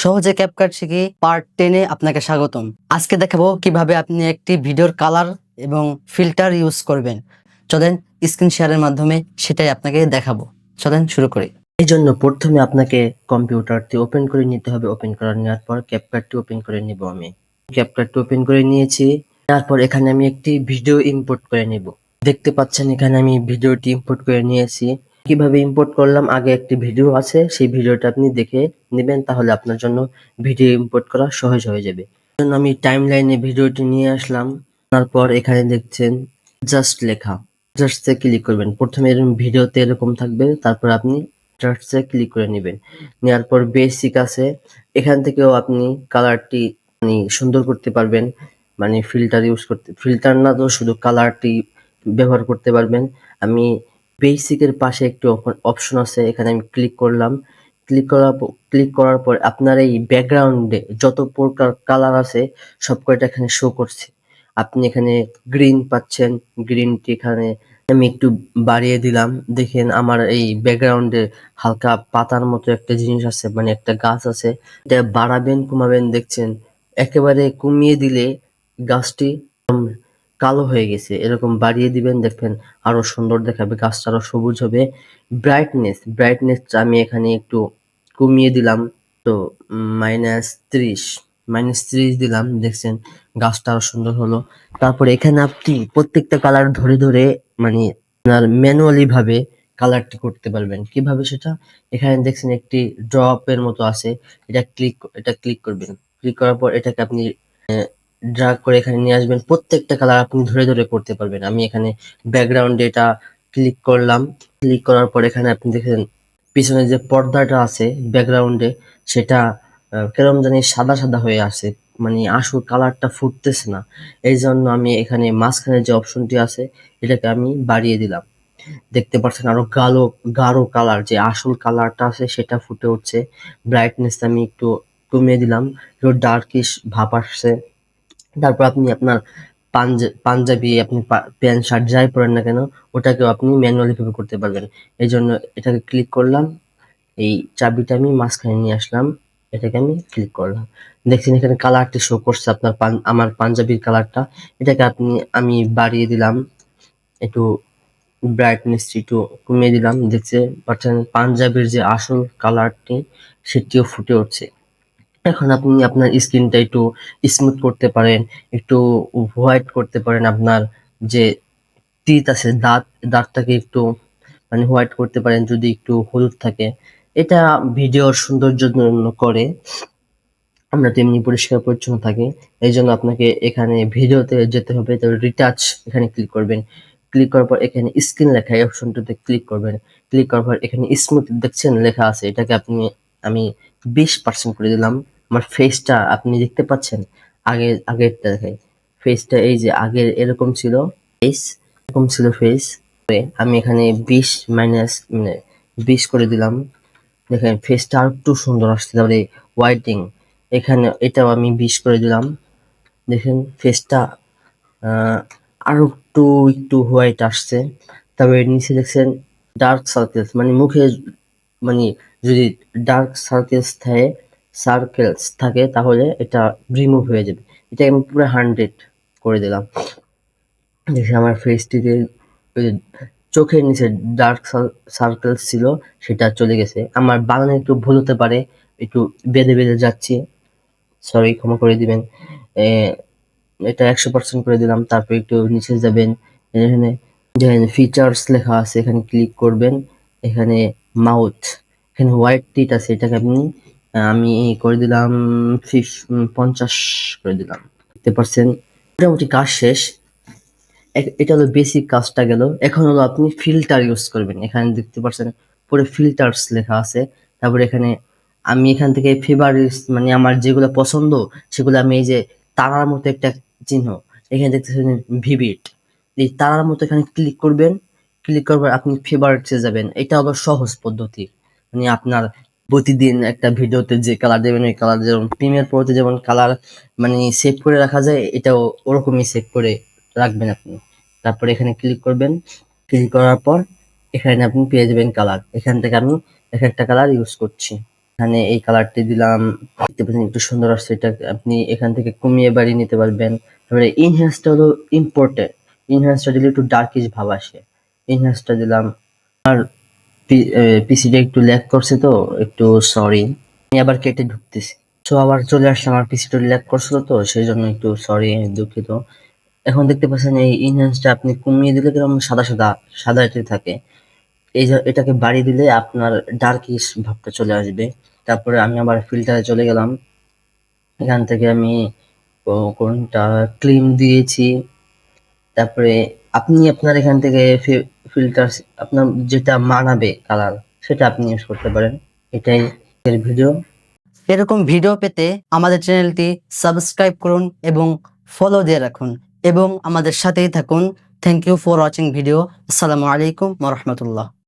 সহজে ক্যাপকাট শিখি পার্ট 10-এ আপনাকে স্বাগতম। আজকে দেখাবো কিভাবে আপনি একটি ভিডিওর কালার এবং ফিল্টার ইউজ করবেন। চলেন স্ক্রিন শেয়ারের মাধ্যমে সেটাই আপনাকে দেখাবো। চলেন শুরু করি। এই জন্য প্রথমে আপনাকে কম্পিউটারটি ওপেন করে নিতে হবে। ওপেন করে নেওয়ার পর ক্যাপকাটটি ওপেন করে নিব। আমি ক্যাপকাটটি ওপেন করে নিয়েছি। তারপর এখানে আমি একটি ভিডিও ইম্পোর্ট করে নিব। দেখতে পাচ্ছেন এখানে আমি ভিডিওটি ইম্পোর্ট করে নিয়েছি। কিভাবে ইম্পোর্ট করলাম আগে একটি ভিডিও আছে, সেই ভিডিওটা আপনি দেখে নেবেন, তাহলে আপনার জন্য ভিডিও ইম্পোর্ট করা সহজ হয়ে যাবে। জন্য আমি টাইমলাইনে ভিডিওটি নিয়ে আসলাম। তারপর এখানে দেখছেন জাস্ট লেখা, জাস্টে ক্লিক করবেন। প্রথমে এরকম ভিডিওতে এরকম থাকবে, তারপর আপনি জাস্টে ক্লিক করে নেবেন। নেওয়ার পর বেসিক আছে, এখান থেকেও আপনি কালারটি সুন্দর করতে পারবেন, ফিল্টার ইউজ করতে, ফিল্টার না তো শুধু কালারটি ব্যবহার করতে পারবেন। আমি বেসিকের পাশে একটি অপশন আছে, এখানে আমি ক্লিক করলাম। ক্লিক করার পর আপনার এই ব্যাকগ্রাউন্ডে যত প্রকার কালার আছে সব কয়টা এখানে শো করছে। আপনি এখানে গ্রিন পাচ্ছেন, গ্রিনটি এখানে আমি একটু বাড়িয়ে দিলাম। দেখেন আমার এই ব্যাকগ্রাউন্ডে হালকা পাতার মতো একটা জিনিস আছে, একটা গাছ আছে। এটা বাড়াবেন কমাবেন, দেখছেন একেবারে কমিয়ে দিলে গাছটি কালো হয়ে গেছে। এরকম বাড়িয়ে দিবেন, দেখবেন আরো সুন্দর দেখাবে, গাছটা আরো সবুজ হবে। ব্রাইটনেস আমি এখানে একটু কমিয়ে দিলাম, তো -30 -30 দিলাম। দেখছেন গাছটা আরো সুন্দর হলো। তারপরে এখানে আপনি প্রত্যেকটা কালার ধরে ধরে আপনার ম্যানুয়ালি ভাবে কালারটি করতে পারবেন। কিভাবে সেটা, এখানে দেখছেন একটি ড্রপের মতো আছে, এটা ক্লিক করবেন। ক্লিক করার পর এটাকে আপনি ড্র্যাগ করে এখানে নিয়ে আসবেন। প্রত্যেকটা কালার আপনি ধরে ধরে করতে পারবেন। আমি এখানে ব্যাকগ্রাউন্ডে এটা ক্লিক করলাম। ক্লিক করার পর এখানে আপনি দেখেন পিছনে যে পর্দাটা আছে ব্যাকগ্রাউন্ডে, সেটা কেরম জানি সাদা সাদা হয়ে আছে, আসল কালারটা ফুটতেছে না। এই জন্য আমি এখানে মাঝখানে যে অপশনটি আছে এটাকে আমি বাড়িয়ে দিলাম। দেখতে পাচ্ছেন আরো গাঢ় কালার, যে আসল কালারটা আছে সেটা ফুটে উঠছে। ব্রাইটনেস আমি একটু কমিয়ে দিলাম, একটু ডার্কিশ ভাব আসছে। তারপর আপনি আপনার পাঞ্জাবি, আপনি প্যান্ট শার্ট যাই পরেন না কেন, ওটাকেও আপনি ম্যানুয়ালি ভাবে করতে পারবেন। এই জন্য এটাকে ক্লিক করলাম, এই চাবিটা আমি মাঝখানে নিয়ে আসলাম, এটাকে আমি ক্লিক করলাম। দেখছেন এখানে কালারটি শো করছে আপনার আমার পাঞ্জাবির কালারটা। এটাকে আমি বাড়িয়ে দিলাম, একটু ব্রাইটনেস একটু কমিয়ে দিলাম। দেখতে পাচ্ছেন পাঞ্জাবির যে আসল কালারটি সেটিও ফুটে উঠছে। এখন আপনি আপনার স্কিনটা একটু স্মুথ করতে পারেন, একটু হোয়াইট করতে পারেন। আপনার যে টিথ আছে, দাঁতটাকে একটু হোয়াইট করতে পারেন যদি একটু হলুদ থাকে। এটা ভিডিওর সৌন্দর্যের জন্য করে, আমরা তেমনি পরিষ্কার পরিচ্ছন্ন থাকি। এই জন্য আপনাকে এখানে ভিডিওতে যেতে হবে, তো রিটাচ এখানে ক্লিক করবেন। ক্লিক করার পর এখানে স্ক্রিন লেখা, এই অপশনটাতে ক্লিক করবেন। ক্লিক করার পর এখানে স্মুথ দেখছেন লেখা আছে, এটাকে আমি 20% করে দিলাম। আমার ফেসটা আপনি দেখতে পাচ্ছেন, আগেরটা দেখাই। ফেসটা এই যে আগের এরকম ছিল, ফেস আমি এখানে 20 করে দিলাম। দেখেন ফেসটা আর একটু সুন্দর আসছে। তারপরে হোয়াইটিং, এখানে এটাও আমি 20 করে দিলাম। দেখেন ফেসটা আরো একটু হোয়াইট আসছে। তারপরে নিচে দেখছেন ডার্ক সার্কেলস, মুখে যদি ডার্ক সার্কেলস থাকে তাহলে এটা রিমুভ হয়ে যাবে। এটা আমি পুরো 100 করে দিলাম। দেখি আমার ফেসটিতে চোখের নিচে ডার্ক সার্কেলস ছিল, সেটা চলে গেছে। আমার বানানে একটু ভুল হতে পারে, একটু বেঁধে বেঁধে যাচ্ছি, সরি ক্ষমা করে দিবেন। এটা 100% করে দিলাম। তারপর একটু নিচে যাবেন, এখানে ফিচার্স লেখা আছে, এখানে ক্লিক করবেন। এখানে মাউথ, এখানে হোয়াইট টিট আছে, এটাকে আমি করে দিলাম 50 করে দিলাম। দেখতে পাচ্ছেন মোটামুটি কাজ শেষ। এটা হলো বেসিক কাজটা গেল। এখন হলো আপনি ফিল্টার ইউজ করবেন। এখানে দেখতে পাচ্ছেন পুরো ফিল্টার্স লেখা আছে। তারপরে এখানে আমি এখান থেকে ফেভারিটস, আমার যেগুলো পছন্দ সেগুলো আমি এই যে তারার মতো একটা চিহ্ন এখানে দেখতেছেন, ভিভিড, এই তারার মতো এখানে ক্লিক করবেন। ক্লিক করবার আপনি ফেভারিটসে যাবেন। এটা হলো সহজ পদ্ধতি। আপনার প্রতিদিন একটা ভিডিওতে যে কালার দেবেন, ওই কালার, যেমন প্রিমিয়ার প্রোতে যেমন কালার সেভ করে রাখা যায়, এটাও ওরকমই সেভ করে রাখবেন আপনি। তারপরে এখানে ক্লিক করবেন। ক্লিক করার পর এখানে আপনি পেয়ে যাবেন কালার। এখান থেকে আপনি এক একটা কালার ইউজ করছি। এখানে এই কালারটি দিলাম, দেখতে পাচ্ছেন একটু সুন্দর আসছে। এটা আপনি এখান থেকে কমিয়ে বাড়িয়ে নিতে পারবেন। তারপরে ইনহ্যান্সটা হলো ইম্পর্টেন্ট, ইনহ্যান্সটা দিলে একটু ডার্কিশ ভাব আসে। ইনহ্যান্সটা দিলাম। আর পিসিটা একটু ল্যাগ করছে তো একটু সরি, আমি আবার কেটে ঢুকতেছি। তো আবার চলে আসছে, আমার পিসিটা ল্যাগ করছিল তো সেই জন্য একটু সরি, দুঃখিত। এখন দেখতে পাচ্ছেন এই ইনহ্যান্সটা আপনি কমিয়ে দিলে কিরকম সাদা সাদা সাদা থাকে। এই যে এটাকে বাড়িয়ে দিলে আপনার ডার্কিশ ভাবটা চলে আসবে। তারপরে আমি আবার ফিল্টারে চলে গেলাম। এখান থেকে আমি কোনটা ক্লিন দিয়েছি। তারপরে আপনি আপনার এখান থেকে ফিল্টার আপনার যেটা মানাবে কালার সেটা আপনি ইউজ করতে পারেন। এটাই এর ভিডিও। এরকম ভিডিও পেতে আমাদের চ্যানেলটি সাবস্ক্রাইব করুন এবং ফলো দিয়ে রাখুন এবং আমাদের সাথেই থাকুন। Thank you for watching video. আসসালামু আলাইকুম ওয়া রাহমাতুল্লাহ।